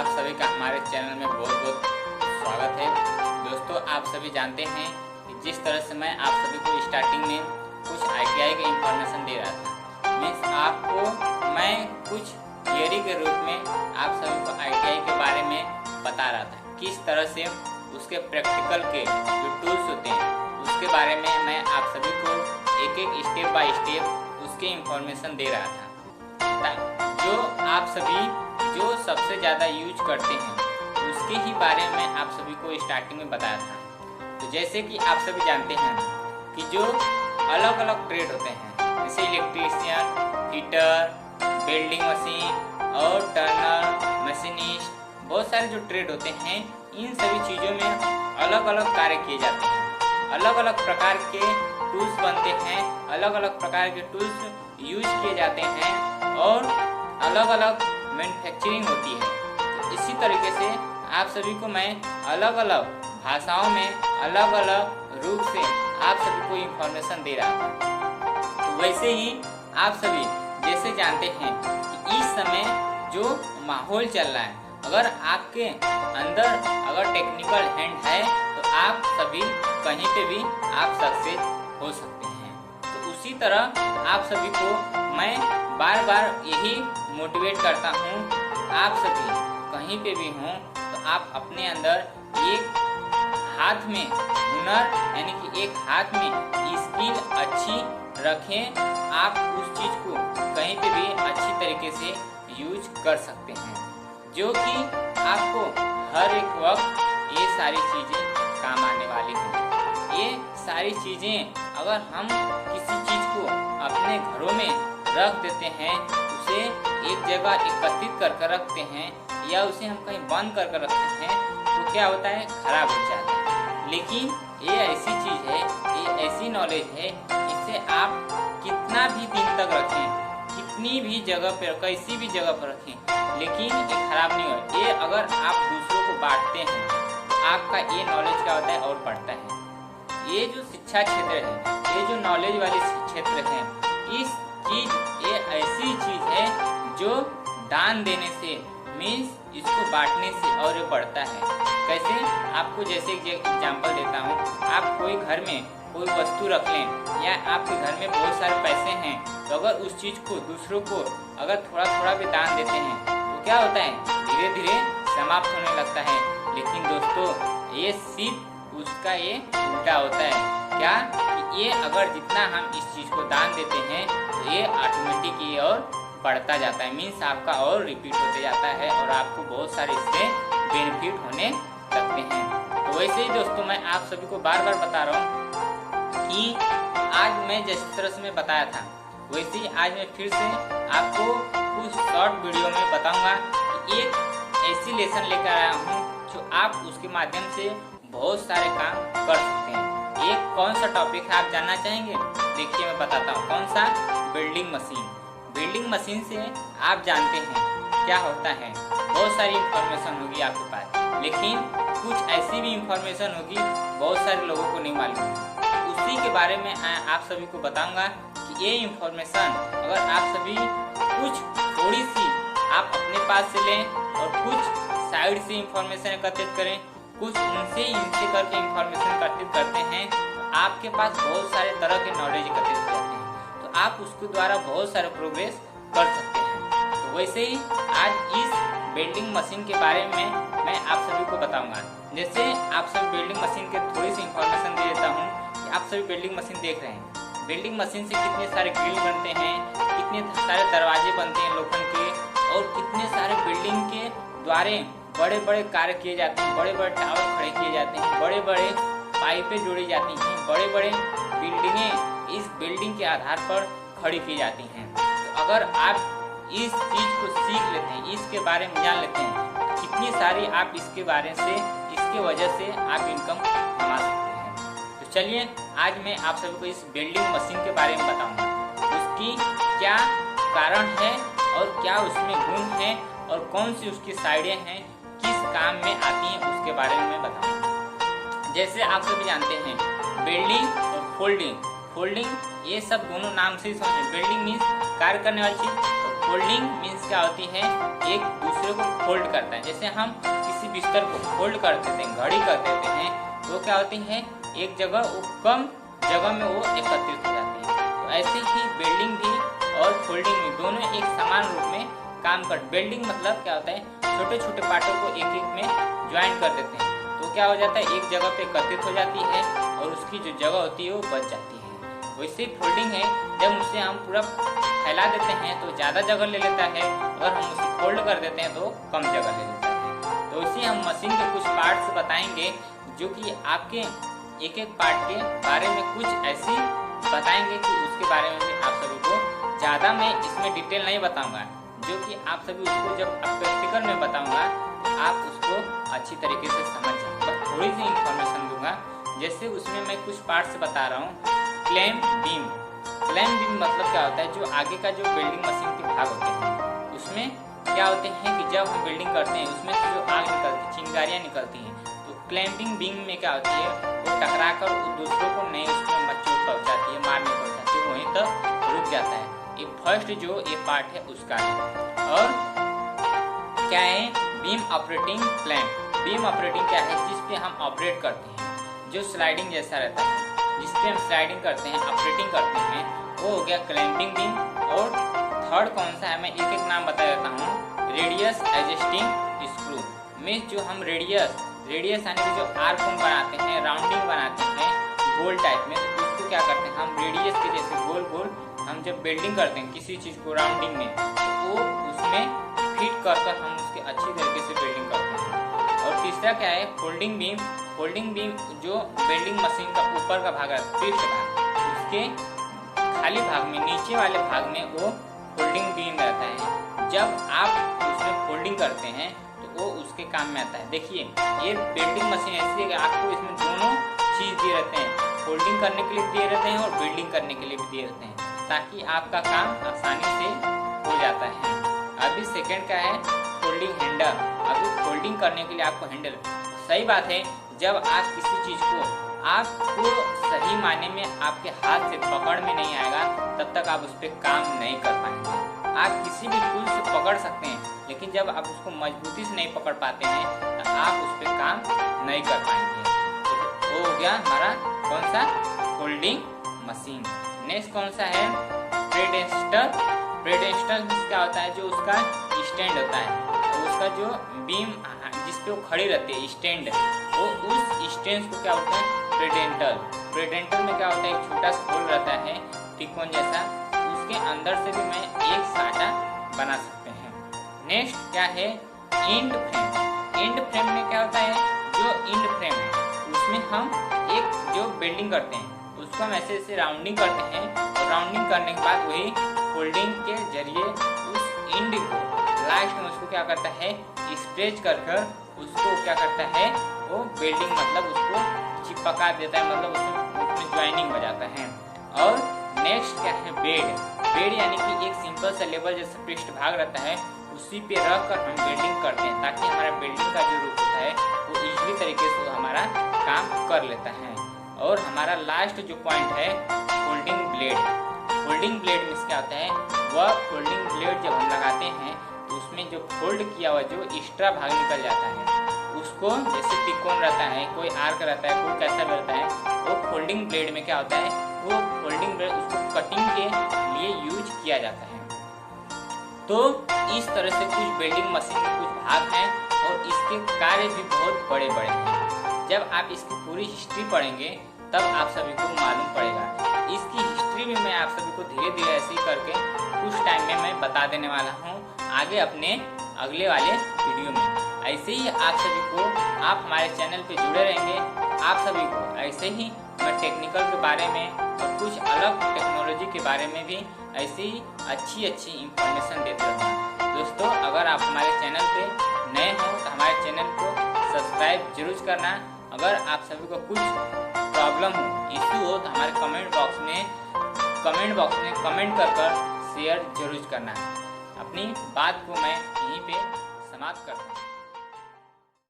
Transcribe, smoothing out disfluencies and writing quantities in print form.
आप सभी का हमारे चैनल में बहुत बहुत स्वागत है। दोस्तों, आप सभी जानते हैं कि जिस तरह से मैं आप सभी को स्टार्टिंग में कुछ ITI का इंफॉर्मेशन दे रहा था, मीन्स आपको मैं कुछ थियरी के रूप में आप सभी को ITI के बारे में बता रहा था, किस तरह से उसके प्रैक्टिकल के जो टूल्स होते हैं उसके बारे में मैं आप सभी को एक एक स्टेप बाय स्टेप उसके इंफॉर्मेशन दे रहा था। जो आप सभी जो सबसे ज़्यादा यूज करते हैं उसके ही बारे में आप सभी को स्टार्टिंग में बताया था। तो जैसे कि आप सभी जानते हैं कि जो अलग अलग ट्रेड होते हैं, जैसे इलेक्ट्रीशियन, फिटर, वेल्डिंग मशीन और टर्नर, मशीनिस्ट, बहुत सारे जो ट्रेड होते हैं, इन सभी चीज़ों में अलग अलग कार्य किए जाते हैं। अलग अलग प्रकार के टूल्स बनते हैं, अलग अलग प्रकार के टूल्स यूज किए जाते हैं और अलग अलग मैन्युफैक्चरिंग होती है। तो इसी तरीके से आप सभी को मैं अलग अलग भाषाओं में अलग अलग रूप से आप सभी को इंफॉर्मेशन दे रहा था। तो वैसे ही आप सभी जैसे जानते हैं कि इस समय जो माहौल चल रहा है, अगर आपके अंदर अगर टेक्निकल हैंड है तो आप सभी कहीं पे भी आप सक्सेस हो सकते हैं। तो उसी तरह आप सभी को मैं बार बार यही मोटिवेट करता हूँ, आप सभी कहीं पे भी हों तो आप अपने अंदर एक हाथ में हुनर यानी कि एक हाथ में स्किल अच्छी रखें। आप उस चीज़ को कहीं पे भी अच्छी तरीके से यूज कर सकते हैं, जो कि आपको हर एक वक्त ये सारी चीज़ें काम आने वाली हैं। ये सारी चीज़ें अगर हम किसी चीज़ को अपने घरों में रख देते हैं, उसे एक जगह एकत्रित करके रखते हैं या उसे हम कहीं बंद करके रखते हैं, तो क्या होता है, खराब हो जाता है। लेकिन ये ऐसी चीज़ है, ये ऐसी नॉलेज है, इसे आप कितना भी दिन तक रखें, कितनी भी जगह पर, कैसी भी जगह पर रखें, लेकिन ये खराब नहीं हो। ये अगर आप दूसरों को बांटते हैं तो आपका ये नॉलेज क्या होता है और बढ़ता है। ये जो शिक्षा क्षेत्र है, ये जो नॉलेज वाले क्षेत्र है, इस चीज ये ऐसी चीज है जो दान देने से मीन्स इसको बांटने से और ये बढ़ता है। कैसे, आपको जैसे एक एग्जांपल देता हूँ, आप कोई घर में कोई वस्तु रख लें या आपके घर में बहुत सारे पैसे हैं, तो अगर उस चीज़ को दूसरों को अगर थोड़ा थोड़ा भी दान देते हैं तो क्या होता है, धीरे धीरे समाप्त होने लगता है। लेकिन दोस्तों, ये सिर्फ उसका ये उल्टा होता है। क्या कि ये अगर जितना हम इस चीज़ को दान देते हैं तो ये ऑटोमेटिक ये और बढ़ता जाता है, मीन्स आपका और रिपीट होते जाता है और आपको बहुत सारे इससे बेनिफिट होने लगते हैं। तो वैसे ही दोस्तों, मैं आप सभी को बार बार बता रहा हूँ कि आज मैं जिस तरह से मैं बताया था, वैसे ही आज मैं फिर से आपको कुछ शॉर्ट वीडियो में बताऊँगा कि एक ऐसी लेसन लेकर आया हूँ जो आप उसके माध्यम से बहुत सारे काम कर सकते हैं। एक कौन सा टॉपिक है आप जानना चाहेंगे? देखिए मैं बताता हूँ। कौन सा? Building machine. बिल्डिंग मशीन से आप जानते हैं क्या होता है, बहुत सारी इंफॉर्मेशन होगी आपके पास, लेकिन कुछ ऐसी भी इंफॉर्मेशन होगी बहुत सारे लोगों को नहीं मालूम होगी। उसी के बारे में आप सभी को बताऊंगा कि ये इंफॉर्मेशन अगर आप सभी कुछ थोड़ी सी आप अपने पास से लें और कुछ साइड से इंफॉर्मेशन एकत्रित करें, कुछ इनसे करके इंफॉर्मेशन एकत्रित करते हैं, तो आपके पास बहुत सारे तरह के नॉलेज एकत्रित हो जाते हैं, तो आप उसके द्वारा बहुत सारे प्रोग्रेस कर सकते हैं। तो वैसे ही आज इस वेल्डिंग मशीन के बारे में मैं आप सभी को बताऊंगा। जैसे आप सभी वेल्डिंग मशीन के थोड़ी सी इंफॉर्मेशन दे देता हूँ कि आप सभी वेल्डिंग मशीन देख रहे हैं। वेल्डिंग मशीन से कितने सारे ग्रिल बनते हैं, कितने सारे दरवाजे बनते हैं लोखंड के, और कितने सारे बिल्डिंग के द्वारे बड़े बड़े कार्य किए जाते हैं, बड़े बड़े टावर खड़े किए जाते हैं, बड़े बड़े पाइपें जोड़ी जाती हैं, बड़े बड़े बिल्डिंगें इस बिल्डिंग के आधार पर खड़ी की जाती हैं। तो अगर आप इस चीज़ को सीख लेते हैं, इसके बारे में जान लेते हैं, तो कितनी सारी आप इसके बारे से, इसके वजह से आप इनकम कमा सकते हैं। तो चलिए आज मैं आप सभी को इस बिल्डिंग मशीन के बारे में बताऊँगा, उसकी क्या कारण है और क्या उसमें गुण है और कौन सी उसकी साइडें हैं, किस काम में आती हैं, उसके बारे में मैं बताऊंगा। जैसे आप सभी जानते हैं बिल्डिंग और फोल्डिंग ये सब दोनों नाम से ही समझे। बिल्डिंग मीन्स कार्य करने वाली चीज और फोल्डिंग मीन्स क्या होती है, एक दूसरे को फोल्ड करता है। जैसे हम किसी बिस्तर को फोल्ड कर देते हैं, घड़ी कर देते हैं, तो क्या होती है, एक जगह वो कम जगह में वो एकत्रित हो जाती है। तो ऐसे ही बिल्डिंग भी और फोल्डिंग भी दोनों एक समान रूप में काम कर। बिल्डिंग मतलब क्या होता है, छोटे छोटे पार्टों को एक एक में ज्वाइन कर देते हैं, तो क्या हो जाता है, एक जगह पे एकत्रित हो जाती है और उसकी जो जगह होती है वो बच जाती है। वैसे फोल्डिंग है, जब उसे हम पूरा फैला देते हैं तो ज़्यादा जगह ले लेता है, अगर हम उसे फोल्ड कर देते हैं तो कम जगह ले लेता है। तो इसी हम मशीन के कुछ पार्ट्स बताएंगे, जो कि आपके एक एक पार्ट के बारे में कुछ ऐसी बताएंगे कि उसके बारे में भी आप सभी को ज़्यादा मैं इसमें डिटेल नहीं बताऊंगा, जो कि आप सभी उसको जब प्रैक्टिकल में बताऊंगा तो आप उसको अच्छी तरीके से समझ जाएंगे। बस थोड़ी सी इंफॉर्मेशन दूंगा। जैसे उसमें मैं कुछ पार्ट्स बता रहा हूँ। क्लैंप बीम, क्लैंप बीम मतलब क्या होता है, जो आगे का जो बिल्डिंग मशीन के भाग होते हैं, उसमें क्या होते हैं कि जब हम बिल्डिंग करते हैं उसमें से जो आग निकलती है, चिंगारियाँ निकलती हैं, तो क्लैंपिंग बीम में क्या होती है, वो टकरा कर दूसरों को नहीं उसमें चोट पहुँचाती है, मारने पहुँचाती है, वहीं तक रुक जाता है। ये फर्स्ट जो ये पार्ट है उसका है। और क्या है, beam operating clamp. Beam operating क्या है, जिस पे हम ऑपरेट करते हैं, जो स्लाइडिंग जैसा रहता है, जिस पे हम स्लाइडिंग करते हैं, ऑपरेटिंग करते हैं, वो हो गया क्लैंपिंग बीम। और थर्ड कौन सा है, मैं एक एक नाम बता देता हूँ। रेडियस एडजस्टिंग स्क्रू में जो हम रेडियस यानी कि जो आर्क हम बनाते हैं, राउंडिंग बनाते हैं गोल टाइप में, तो उसको क्या करते हैं हम, रेडियस के जैसे गोल गोल हम जब बिल्डिंग करते हैं किसी चीज़ को राउंडिंग में, तो उसमें फिट कर हम उसके अच्छी तरीके से बिल्डिंग करते हैं। और तीसरा क्या है, फोल्डिंग बीम। फोल्डिंग बीम जो बिल्डिंग मशीन का ऊपर का भाग है, पृष्ठ भाग, उसके खाली भाग में, नीचे वाले भाग में वो फोल्डिंग बीम रहता है। जब आप उसमें फोल्डिंग करते हैं तो वो उसके काम में आता है। देखिए, ये बिल्डिंग मशीन ऐसी है कि आपको इसमें दोनों चीज़ दिए रहते हैं, फोल्डिंग करने के लिए दिए रहते हैं और बिल्डिंग करने के लिए भी दिए रहते हैं, ताकि आपका काम आसानी से हो जाता है। अभी सेकंड का है फोल्डिंग हैंडल। अभी फोल्डिंग करने के लिए आपको हैंडल, सही बात है, जब आप किसी चीज़ को आपको सही मायने में आपके हाथ से पकड़ में नहीं आएगा, तब तक आप उस पर काम नहीं कर पाएंगे। आप किसी भी टूल से पकड़ सकते हैं, लेकिन जब आप उसको मजबूती से नहीं पकड़ पाते हैं तो आप उस पर काम नहीं कर पाएंगे। तो वो हो गया हमारा कौन सा, फोल्डिंग मशीन। नेक्स्ट कौन सा है, पेडेस्टल। पेडेस्टल क्या होता है, जो उसका स्टैंड होता है, तो उसका जो बीम जिस पे वो खड़ी रहती है स्टैंड, वो उस स्टैंड को क्या होता है, पेडेंटल। पेडेंटल में क्या होता है, एक छोटा सा होल रहता है त्रिकोण जैसा, उसके अंदर से भी मैं एक साटा बना सकते हैं। नेक्स्ट क्या है, इंड फ्रेम। इंड फ्रेम में क्या होता है, जो इंड फ्रेम है उसमें हम एक जो बिल्डिंग करते हैं उसको हम ऐसे ऐसे राउंडिंग करते हैं, और राउंडिंग करने के बाद वही फोल्डिंग के जरिए उस इंड को लास्ट में उसको क्या करता है, स्ट्रेच कर उसको क्या करता है, वो बिल्डिंग मतलब उसको चिपका देता है, मतलब उसमें ज्वाइनिंग हो जाता है। और नेक्स्ट क्या है, बेड। बेड यानी कि एक सिंपल सा लेवल जैसा पृष्ठ भाग रहता है, उसी पे रख कर हम बिल्डिंग करते हैं, ताकि हमारा बिल्डिंग का जो रूप होता है वो इजीली तरीके से हमारा काम कर लेता है। और हमारा लास्ट जो पॉइंट है, फोल्डिंग ब्लेड। फोल्डिंग ब्लेड में क्या होता है, वह फोल्डिंग ब्लेड जब हम लगाते हैं तो उसमें जो फोल्ड किया हुआ जो एक्स्ट्रा भाग निकल जाता है, उसको जैसे त्रिकोण रहता है, कोई आर्क रहता है, कोई कैसा भी रहता है, वो फोल्डिंग ब्लेड में क्या होता है, वो फोल्डिंग ब्लेड उसको कटिंग के लिए यूज किया जाता है। तो इस तरह से कुछ बिल्डिंग मशीन के कुछ भाग हैं और इसके कार्य भी बहुत बड़े बड़े हैं। जब आप इसकी पूरी हिस्ट्री पढ़ेंगे तब आप सभी को मालूम पड़ेगा। इसकी हिस्ट्री भी मैं आप सभी को धीरे धीरे ऐसे ही करके कुछ टाइम में मैं बता देने वाला हूँ आगे अपने अगले वाले वीडियो में। ऐसे ही आप सभी को, आप हमारे चैनल पे जुड़े रहेंगे, आप सभी को ऐसे ही मैं टेक्निकल के बारे में और कुछ अलग टेक्नोलॉजी के बारे में भी ऐसे ही अच्छी इंफॉर्मेशन देते रहूँगा। दोस्तों, अगर आप हमारे चैनल पे नए हो तो हमारे चैनल को सब्सक्राइब जरूर करना। अगर आप सभी को कुछ प्रॉब्लम हो, इशू हो, तो हमारे कमेंट बॉक्स में कमेंट कर शेयर जरूर करना। अपनी बात को मैं यहीं पे समाप्त करता हूँ।